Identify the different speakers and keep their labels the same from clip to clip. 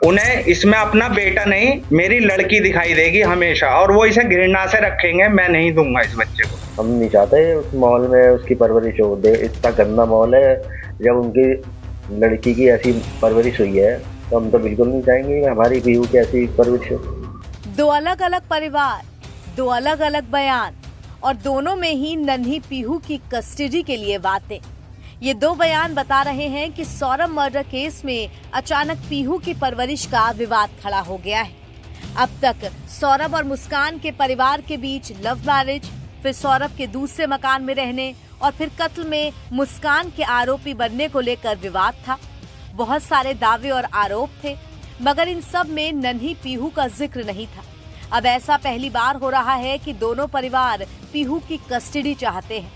Speaker 1: उन्हें इसमें अपना बेटा नहीं, मेरी लड़की दिखाई देगी हमेशा, और वो इसे घृणा से रखेंगे। मैं नहीं दूंगा इस बच्चे को।
Speaker 2: हम नहीं चाहते उस माहौल में उसकी परवरिश हो। इतना गंदा माहौल है। जब उनकी लड़की की ऐसी परवरिश हुई है तो हम तो बिल्कुल नहीं चाहेंगे कि हमारी पीहू की ऐसी परवरिश हो।
Speaker 3: दो अलग अलग परिवार, दो अलग अलग बयान, और दोनों में ही नन्ही पीहू की कस्टडी के लिए बातें। ये दो बयान बता रहे हैं कि सौरभ मर्डर केस में अचानक पीहू की परवरिश का विवाद खड़ा हो गया है। अब तक सौरभ और मुस्कान के परिवार के बीच लव मैरिज, फिर सौरभ के दूसरे मकान में रहने और फिर कत्ल में मुस्कान के आरोपी बनने को लेकर विवाद था। बहुत सारे दावे और आरोप थे, मगर इन सब में नन्ही पीहू का जिक्र नहीं था। अब ऐसा पहली बार हो रहा है कि दोनों परिवार पीहू की कस्टडी चाहते हैं।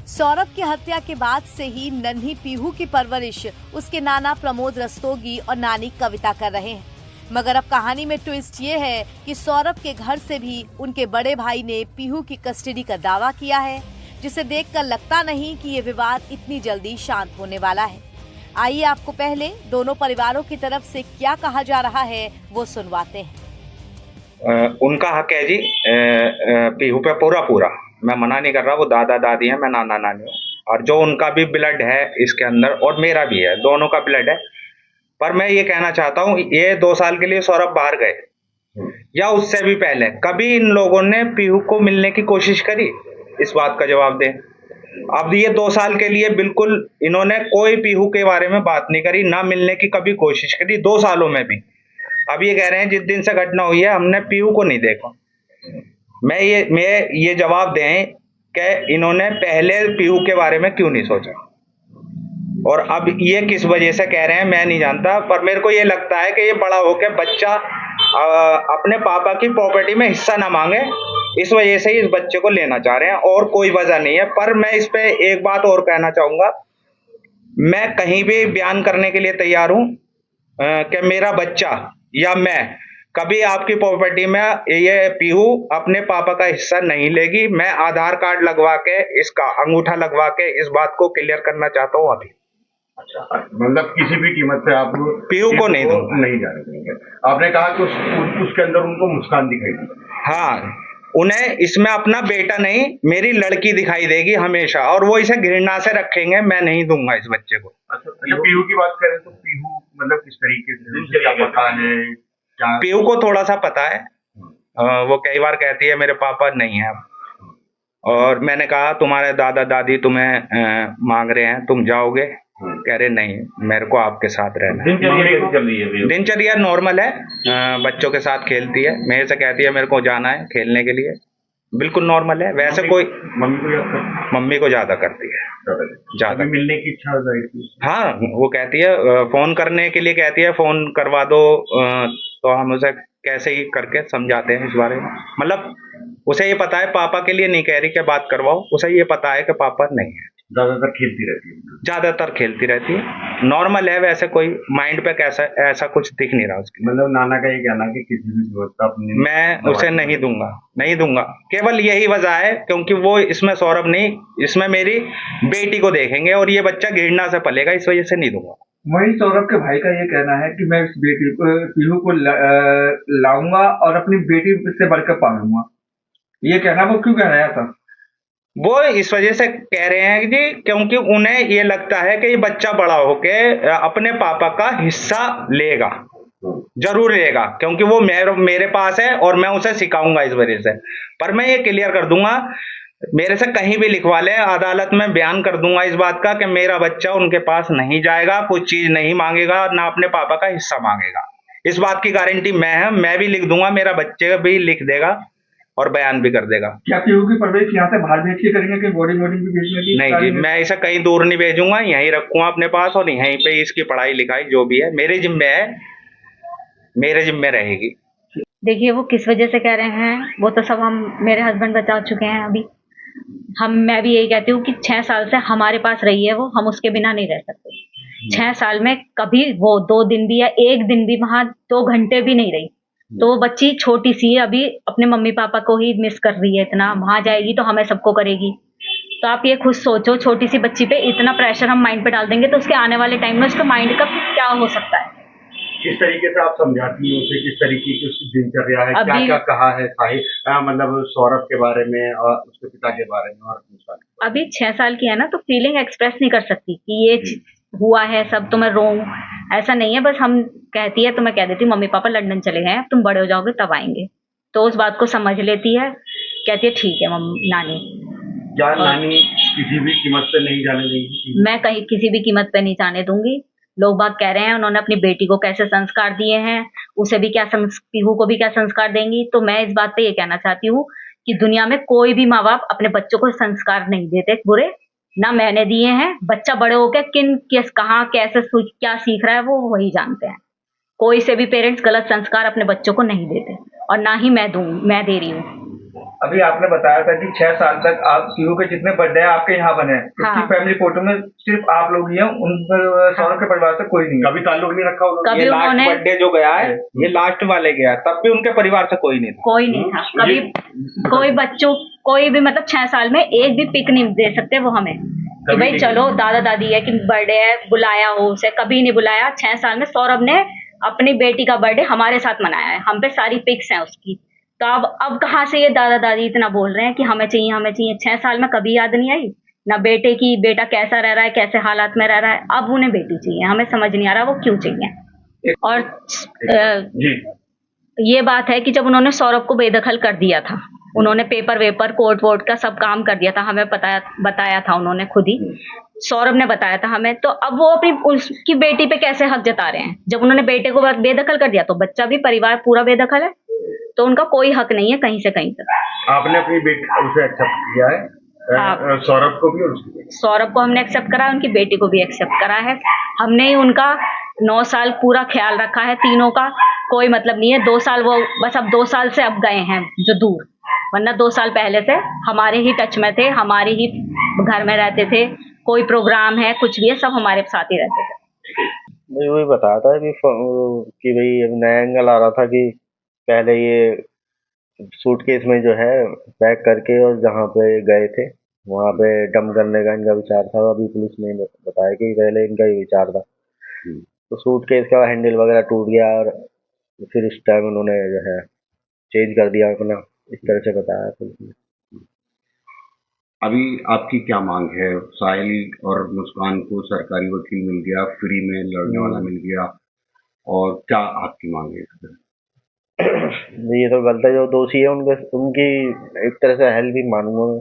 Speaker 3: सौरभ की हत्या के बाद से ही नन्ही पीहू की परवरिश उसके नाना प्रमोद रस्तोगी और नानी कविता कर रहे हैं। मगर अब कहानी में ट्विस्ट ये है कि सौरभ के घर से भी उनके बड़े भाई ने पीहू की कस्टडी का दावा किया है, जिसे देखकर लगता नहीं कि ये विवाद इतनी जल्दी शांत होने वाला है। आइए आपको पहले दोनों परिवारों की तरफ से क्या कहा जा रहा है वो सुनवाते हैं।
Speaker 1: उनका हक है जी पीहू पे पूरा। मैं मना नहीं कर रहा, वो दादा दादी है, मैं नाना नानी हूँ, और जो उनका भी ब्लड है इसके अंदर और मेरा भी है, दोनों का ब्लड है। पर मैं ये कहना चाहता हूँ, ये 2 साल के लिए सौरभ बाहर गए या उससे भी पहले कभी इन लोगों ने पीहू को मिलने की कोशिश करी? इस बात का जवाब दें। अब ये 2 साल के लिए बिल्कुल इन्होंने कोई पीहू के बारे में बात नहीं करी, ना मिलने की कभी कोशिश करी 2 सालों में भी। अब ये कह रहे हैं जिस दिन से घटना हुई है हमने पीहू को नहीं देखा। मैं ये जवाब दें कि इन्होंने पहले पीहू के बारे में क्यों नहीं सोचा, और अब ये किस वजह से कह रहे हैं मैं नहीं जानता। पर मेरे को ये लगता है कि ये बड़ा होकर बच्चा अपने पापा की प्रॉपर्टी में हिस्सा ना मांगे, इस वजह से ही इस बच्चे को लेना चाह रहे हैं, और कोई वजह नहीं है। पर मैं इस पे एक बात और कहना चाहूंगा, मैं कहीं भी बयान करने के लिए तैयार हूं कि मेरा बच्चा या मैं कभी आपकी प्रॉपर्टी में ये पीहू अपने पापा का हिस्सा नहीं लेगी। मैं आधार कार्ड लगवा के, इसका अंगूठा लगवा के इस बात को क्लियर करना चाहता हूँ अभी।
Speaker 4: अच्छा, मतलब किसी भी कीमत पे आप
Speaker 1: पीहू को नहीं
Speaker 4: जाने देंगे। आपने कहा कि उसके अंदर उनको मुस्कान दिखाई दी।
Speaker 1: हाँ, उन्हें इसमें अपना बेटा नहीं, मेरी लड़की दिखाई देगी हमेशा, और वो इसे घृणा से रखेंगे। मैं नहीं दूंगा इस बच्चे को।
Speaker 4: अच्छा, पीहू की बात करें तो पीहू मतलब किस तरीके से पता है?
Speaker 1: पीहू को थोड़ा सा पता है। वो कई बार कहती है मेरे पापा नहीं है, और मैंने कहा तुम्हारे दादा दादी तुम्हें मांग रहे हैं, तुम जाओगे? कह रहे नहीं, मेरे को आपके साथ रहना है। दिनचर्या नॉर्मल है, बच्चों के साथ खेलती है, मेरे से कहती है मेरे को जाना है खेलने के लिए, बिल्कुल नॉर्मल है। वैसे कोई मम्मी को ज्यादा करती है, ज्यादा
Speaker 4: मिलने की इच्छा हो जाएगी।
Speaker 1: हाँ, वो कहती है फोन करने के लिए कहती है, फोन करवा दो, तो हम उसे कैसे ही करके समझाते हैं इस बारे में। मतलब उसे ये पता है, पापा के लिए नहीं कह रही कि बात करवाओ, उसे ये पता है कि पापा नहीं है।
Speaker 4: ज्यादातर खेलती रहती है,
Speaker 1: नॉर्मल है। वैसे कोई माइंड पे कैसा ऐसा कुछ दिख नहीं रहा उसके।
Speaker 4: मतलब नाना का ये कहना कि किसी भी जरूरत का
Speaker 1: मैं उसे नहीं दूंगा। केवल यही वजह है क्योंकि वो इसमें सौरभ नहीं, इसमें मेरी बेटी को देखेंगे और ये बच्चा घृणा से पलेगा, इस वजह से नहीं दूंगा।
Speaker 5: वही सौरभ के भाई का ये कहना है कि मैं इस बेटी को पीहू को लाऊंगा और अपनी बेटी से बढ़कर पालूंगा। ये कहना वो क्यों कह रहा है सर?
Speaker 1: वो इस वजह से कह रहे हैं जी क्योंकि उन्हें ये लगता है कि ये बच्चा बड़ा होके अपने पापा का हिस्सा लेगा, जरूर लेगा, क्योंकि वो मेरे पास है और मैं उसे सिखाऊंगा इस वजह से। पर मैं ये क्लियर कर दूंगा, मेरे से कहीं भी लिखवा ले, अदालत में बयान कर दूंगा इस बात का कि मेरा बच्चा उनके पास नहीं जाएगा, कुछ चीज नहीं मांगेगा, ना अपने पापा का हिस्सा मांगेगा। इस बात की गारंटी मैं भी लिख दूंगा, मेरा बच्चे भी लिख देगा और बयान भी कर देगा।
Speaker 5: क्या पीहू की परवरिश यहाँ से बाहर भेज के करेंगे कि बोर्डिंग भी भेजने की?
Speaker 1: नहीं जी, मैं इसे कहीं दूर नहीं भेजूंगा, यहीं रखूंगा अपने पास और यहीं पे इसकी पढ़ाई लिखाई जो भी है मेरे जिम्मे है, मेरे जिम्मे रहेगी।
Speaker 6: देखिए वो किस वजह से कह रहे हैं वो तो सब मेरे हस्बैंड बता चुके हैं। अभी मैं भी यही कहती हूँ कि 6 साल से हमारे पास रही है वो, हम उसके बिना नहीं रह सकते। 6 साल में कभी वो 2 दिन भी या 1 दिन भी वहां 2 घंटे भी नहीं रही। तो वो बच्ची छोटी सी है, अभी अपने मम्मी पापा को ही मिस कर रही है इतना। वहां जाएगी तो हमें सबको करेगी। तो आप ये खुद सोचो, छोटी सी बच्ची पे इतना प्रेशर हम माइंड पे डाल देंगे तो उसके आने वाले टाइम में उसके माइंड का क्या हो सकता है।
Speaker 4: किस तरीके से आप समझाती हैं उसे, किस तरीके की उसकी दिनचर्या है, क्या
Speaker 6: अभी-
Speaker 4: क्या कहा है मतलब सौरभ के बारे में और उसके पिता के बारे में और मुस्कान के बारे
Speaker 6: अभी 6 साल की है ना, तो फीलिंग एक्सप्रेस नहीं कर सकती कि ये हुआ है सब तो मैं रोऊं, ऐसा नहीं है। बस हम कहती है तो मैं कह देती हूँ मम्मी पापा लंदन चले गए हैं, तुम बड़े हो जाओगे तब आएंगे, तो उस बात को समझ लेती है, कहती है ठीक है मम्मी नानी।
Speaker 4: में। क्या नानी किसी भी कीमत पे नहीं जाने देंगी?
Speaker 6: मैं कहीं किसी भी कीमत पे नहीं जाने दूंगी। लोग बात कह रहे हैं उन्होंने अपनी बेटी को कैसे संस्कार दिए हैं, उसे भी क्या पीहू को भी क्या संस्कार देंगी, तो मैं इस बात पे ये कहना चाहती हूँ कि दुनिया में कोई भी माँ बाप अपने बच्चों को संस्कार नहीं देते बुरे, ना मैंने दिए हैं। बच्चा बड़े होकर कहाँ कैसे क्या सीख रहा है वो वही जानते हैं। कोई से भी पेरेंट्स गलत संस्कार अपने बच्चों को नहीं देते, और ना ही मैं दे रही हूँ।
Speaker 5: अभी आपने बताया था कि 6 साल तक आप पीहू के जितने बर्थडे हैं आपके यहाँ बने हैं,
Speaker 6: हाँ।
Speaker 5: उसकी फैमिली फोटो में सिर्फ आप लोग ही हैं, उन सौरभ के परिवार से कोई नहीं है।
Speaker 4: कभी ताल्लुक नहीं रखा उन्होंने?
Speaker 6: कभी
Speaker 1: ये लास्ट
Speaker 6: उन्होंने
Speaker 1: बर्थडे जो गया है, ये लास्ट वाले गया, तब भी उनके परिवार से कोई नहीं था।
Speaker 6: कोई नहीं था कभी। कोई बच्चों कोई भी मतलब 6 साल में एक भी पिक नहीं दे सकते वो हमें कि भाई चलो दादा दादी है कि बर्थडे है बुलाया हो उसे, कभी नहीं बुलाया। 6 साल में सौरभ ने अपनी बेटी का बर्थडे हमारे साथ मनाया है, हम पे सारी पिक्स हैं उसकी। तो अब कहाँ से ये दादा दादी इतना बोल रहे हैं कि हमें चाहिए हमें चाहिए। 6 साल में कभी याद नहीं आई ना बेटे की, बेटा कैसा रह रहा है कैसे हालात में रह रहा है। अब उन्हें बेटी चाहिए, हमें समझ नहीं आ रहा वो क्यों चाहिए। और
Speaker 4: जी
Speaker 6: ये बात है कि जब उन्होंने सौरभ को बेदखल कर दिया था, उन्होंने पेपर वेपर कोर्ट वोर्ट का सब काम कर दिया था, हमें बताया था उन्होंने खुद ही, सौरभ ने बताया था हमें। तो अब वो अपनी उसकी बेटी पे कैसे हक जता रहे हैं? जब उन्होंने बेटे को बेदखल कर दिया तो बच्चा भी परिवार पूरा बेदखल है, तो उनका कोई हक नहीं है कहीं से कहीं तक।
Speaker 4: आपने अपनी बेटी उसे एक्सेप्ट किया है?
Speaker 6: हाँ।
Speaker 4: सौरभ को भी और उसकी बेटी?
Speaker 6: सौरभ को हमने एक्सेप्ट करा है, उनकी बेटी को भी एक्सेप्ट करा है। हमने ही उनका 9 साल पूरा ख्याल रखा है, तीनों का कोई मतलब नहीं है। 2 साल वो बस अब 2 साल से अब गए हैं जो दूर, वरना 2 साल पहले से हमारे ही टच में थे, हमारे ही घर में रहते थे। कोई प्रोग्राम है कुछ भी है सब हमारे साथ ही रहते थे।
Speaker 2: मैं वही बताया था कि भाई अब नया एंगल आ रहा था कि पहले ये सूटकेस में जो है पैक करके और जहाँ पे गए थे वहाँ पे डंप करने का इनका विचार था। अभी पुलिस ने बताया कि पहले इनका ये विचार था, तो सूटकेस का हैंडल वगैरह टूट गया और फिर इस टाइम उन्होंने जो है चेंज कर दिया अपना, इस तरह से बताया पुलिस ने।
Speaker 7: अभी आपकी क्या मांग है? साहिल और मुस्कान को सरकारी वकील मिल गया, फ्री में लड़ने वाला मिल गया, और क्या आपकी मांग है इसमें?
Speaker 2: ये तो गलत है, जो दोषी है उनकी एक तरह से हेल्प भी मानूंगा मैं।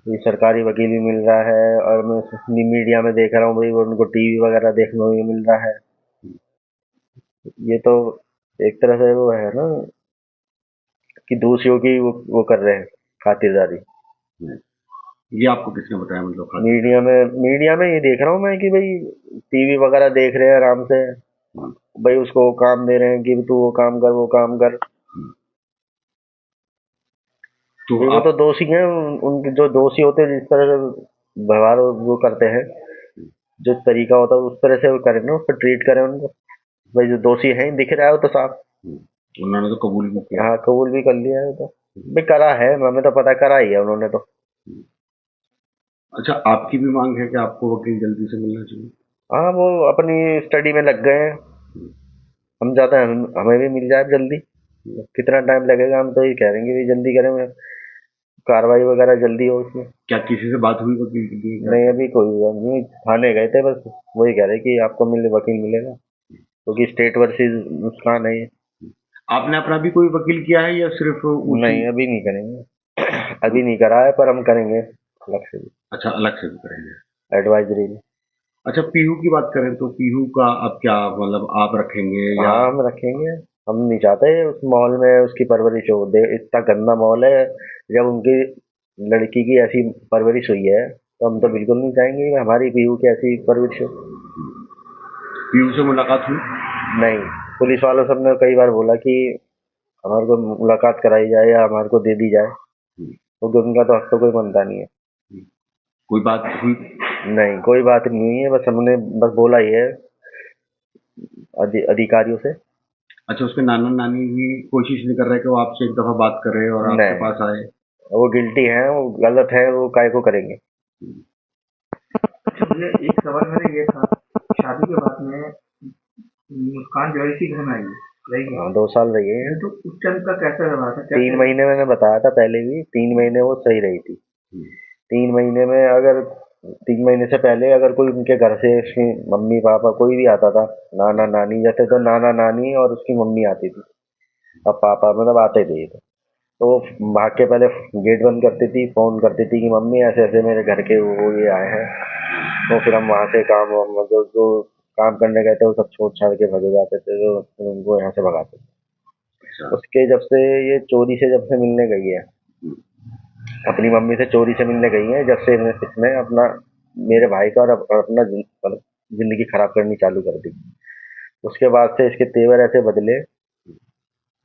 Speaker 2: ये सरकारी वकील भी मिल रहा है और मैं मीडिया में देख रहा हूँ भाई उनको टीवी वगैरह देखने को भी मिल रहा है। ये तो एक तरह से वो है ना कि दोषियों की वो कर रहे हैं खातिरदारी।
Speaker 7: ये आपको किसने बताया? मतलब
Speaker 2: मीडिया में ये देख रहा हूँ मैं कि भाई टीवी वगैरह देख रहे हैं आराम से, भाई उसको वो काम दे रहे हैं कि तू वो काम कर वो काम कर।
Speaker 7: तो
Speaker 2: वो तो दोषी हैं, उनके जो दोषी होते हैं जिस तरह से व्यवहार वो करते हैं, जो तरीका होता है उस तरह से वो करें ना, उस पर ट्रीट करें उनको। भाई जो दोषी हैं दिख रहा है वो तो साफ,
Speaker 7: उन्होंने तो कबूल भी किया।
Speaker 2: हाँ कबूल भी कर लिया है, तो भाई करा है, हमें तो पता करा ही है उन्होंने तो।
Speaker 7: अच्छा, आपकी भी मांग है कि आपको वकील जल्दी से मिलना चाहिए?
Speaker 2: हाँ वो अपनी स्टडी में लग गए हैं, हम चाहते हैं हमें भी मिल जाए जल्दी। कितना टाइम लगेगा हम तो ये कह रहे हैं जल्दी करें, कार्रवाई वगैरह जल्दी हो उसमें।
Speaker 7: क्या किसी से बात हुई वकील के लिए?
Speaker 2: नहीं अभी कोई नहीं, थाने गए थे बस, वही कह रहे कि आपको वकील मिलेगा क्योंकि स्टेट वर्सेस मुस्कान है ये।
Speaker 7: आपने अपना भी कोई वकील किया है या सिर्फ
Speaker 2: नहीं अभी नहीं करेंगे, अभी नहीं करा है पर हम करेंगे अलग से भी।
Speaker 7: अच्छा, अलग से भी करेंगे
Speaker 2: एडवाइजरी में।
Speaker 7: अच्छा, पीहू की बात करें तो पीहू का अब क्या मतलब आप रखेंगे या?
Speaker 2: हाँ हम रखेंगे, हम नहीं चाहते उस माहौल में उसकी परवरिश हो। इतना गंदा माहौल है, जब उनकी लड़की की ऐसी परवरिश हुई है तो हम तो बिल्कुल नहीं चाहेंगे कि हमारी पीहू की ऐसी परवरिश हो।
Speaker 7: पीहू से मुलाकात हुई?
Speaker 2: नहीं, पुलिस वालों सबने कई बार बोला कि हमारे को मुलाकात कराई जाए या हमारे को दे दी जाए, क्योंकि उनका तो हक तो कोई बनता नहीं है।
Speaker 7: कोई बात हुई?
Speaker 2: नहीं कोई बात नहीं हुई है, बस हमने बस बोला ही है अधिकारियों से।
Speaker 7: अच्छा, उसके नाना नानी भी कोशिश नहीं कर रहे कि वो आपसे एक दफा बात करे और आपके पास आए?
Speaker 2: वो गिल्टी हैं, वो गलत है, वो काय को करेंगे।
Speaker 5: मुझे एक सवाल मेरा ये था, शादी के बाद में मुस्कान जो है इसी घर में आई है, रहेगी।
Speaker 2: हाँ 2 साल रही है।
Speaker 5: तो उस टाइम का कैसा व्यवहार था?
Speaker 2: 3 महीने मैंने बताया था पहले भी, 3 महीने वो सही रही थी। 3 महीने में अगर 3 महीने से पहले अगर कोई उनके घर से उसकी मम्मी पापा कोई भी आता था, नाना नानी, जैसे तो नाना नानी और उसकी मम्मी आती थी, अब पापा मतलब आते थे, तो वो भाग के पहले गेट बंद करती थी, फोन करती थी कि मम्मी ऐसे ऐसे मेरे घर के वो ये आए हैं। तो फिर हम वहाँ से काम जो काम करने गए थे वो सब छोड़ छाड़ के भगे जाते थे, तो फिर उनको यहाँ से भगाते थे। उसके जब से ये चोरी से जब से मिलने गई है, अपनी मम्मी से चोरी से मिलने गई है, जब से इसने अपना मेरे भाई का और अपना जिंदगी खराब करनी चालू कर दी। उसके बाद से इसके तेवर ऐसे बदले,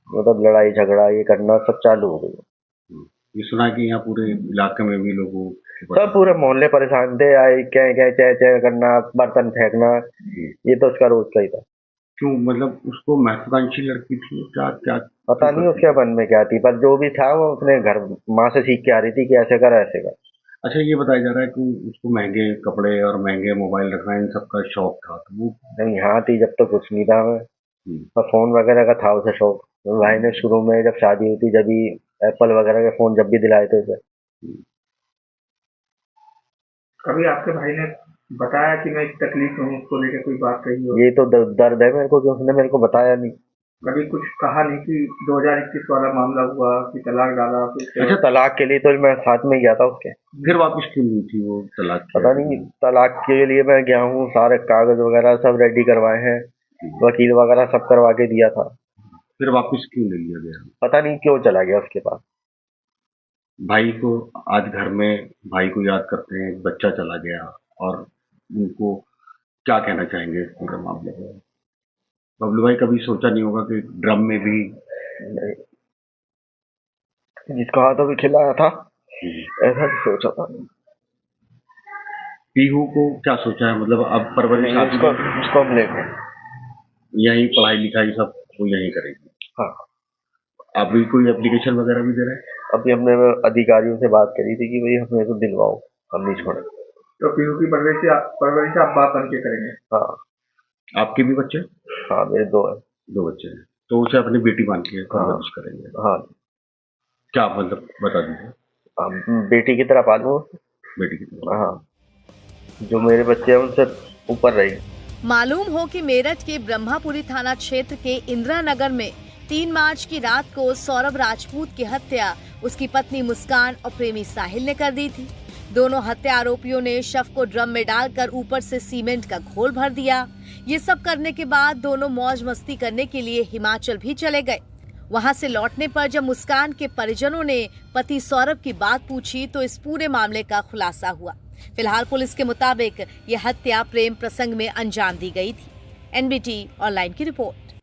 Speaker 2: मतलब लड़ाई झगड़ा ये करना सब चालू हो गई।
Speaker 7: ये सुना कि यहाँ पूरे इलाके में भी लोगों
Speaker 2: सब पूरे मोहल्ले परेशान थे, आई क्या क्या चह चह करना, बर्तन फेंकना, ये तो उसका रोज का ही था।
Speaker 7: क्यों, मतलब उसको महत्वाकांक्षी लड़की थी क्या? क्या
Speaker 2: पता नहीं उसके मन में क्या थी, पर जो भी था वो अपने घर माँ से सीख के आ रही थी कि ऐसे कर ऐसे कर।
Speaker 7: अच्छा, ये बताया जा रहा है कि उसको महंगे कपड़े और महंगे मोबाइल रखना इन सब का शौक था, तो वो
Speaker 2: नहीं यहाँ थी जब तो कुछ नहीं था मैं, पर फोन वगैरह का था उसे शौक। भाई ने शुरू में जब शादी हुई थी जब भी एप्पल वगैरह के फोन जब भी दिलाए थे उसे।
Speaker 5: कभी आपके भाई ने बताया कि मैं इस तकलीफ में हूँ, उसको लेकर कोई बात कही हो?
Speaker 2: ये तो दर्द है मेरे को कि उसने मेरे को बताया नहीं।
Speaker 5: कभी कुछ कहा नहीं कि 2021 वाला मामला हुआ कि तलाक डाला?
Speaker 2: अच्छा, तलाक के लिए तो मैं साथ में गया था उसके।
Speaker 7: फिर वापस क्यों नहीं थी वो तलाक?
Speaker 2: पता नहीं, तलाक के लिए मैं गया हूँ, सारे कागज वगैरह सब रेडी करवाए हैं, वकील वगैरह सब करवा के दिया था।
Speaker 7: फिर वापस क्यों ले लिया गया?
Speaker 2: पता नहीं क्यों चला गया उसके पास।
Speaker 7: भाई को आज घर में भाई को याद करते हैं, बच्चा चला गया, और उनको क्या कहना चाहेंगे इस पूरे मामले में? बबलू भाई कभी सोचा नहीं होगा कि ड्रम में भी
Speaker 2: जिसका हाथ अभी खिलाया था ऐसा भी सोचा था।
Speaker 7: पीहू को क्या सोचा है, मतलब अब परवरिश
Speaker 2: उसको हम लेंगे,
Speaker 7: यही पढ़ाई लिखाई सब वो यही करेगी?
Speaker 2: हाँ।
Speaker 7: अभी कोई एप्लीकेशन वगैरह भी दे रहे हैं?
Speaker 2: अभी हमने अधिकारियों से बात करी थी कि भाई हमें तो दिलवाओ, हम नहीं छोड़े।
Speaker 5: तो पीहू की परवरिश आप बाप बन के करेंगे?
Speaker 2: हाँ।
Speaker 7: आपके भी बच्चे?
Speaker 2: हाँ मेरे 2 हैं।
Speaker 7: 2 बच्चे हैं, तो उसे अपनी बेटी मान के परवरिश करेंगे?
Speaker 2: हाँ।
Speaker 7: क्या मतलब बता दीजिए।
Speaker 2: बेटी की तरह पालूं,
Speaker 7: बेटी की तरह?
Speaker 2: हाँ, जो मेरे बच्चे हैं उनसे ऊपर रही।
Speaker 3: मालूम हो कि मेरठ के ब्रह्मापुरी थाना क्षेत्र के इंदिरा नगर में 3 मार्च की रात को सौरभ राजपूत की हत्या उसकी पत्नी मुस्कान और प्रेमी साहिल ने कर दी थी। दोनों हत्या आरोपियों ने शव को ड्रम में डालकर ऊपर से सीमेंट का घोल भर दिया। ये सब करने के बाद दोनों मौज मस्ती करने के लिए हिमाचल भी चले गए। वहां से लौटने पर जब मुस्कान के परिजनों ने पति सौरभ की बात पूछी तो इस पूरे मामले का खुलासा हुआ। फिलहाल पुलिस के मुताबिक यह हत्या प्रेम प्रसंग में अंजाम दी गई थी। NBT ऑनलाइन की रिपोर्ट।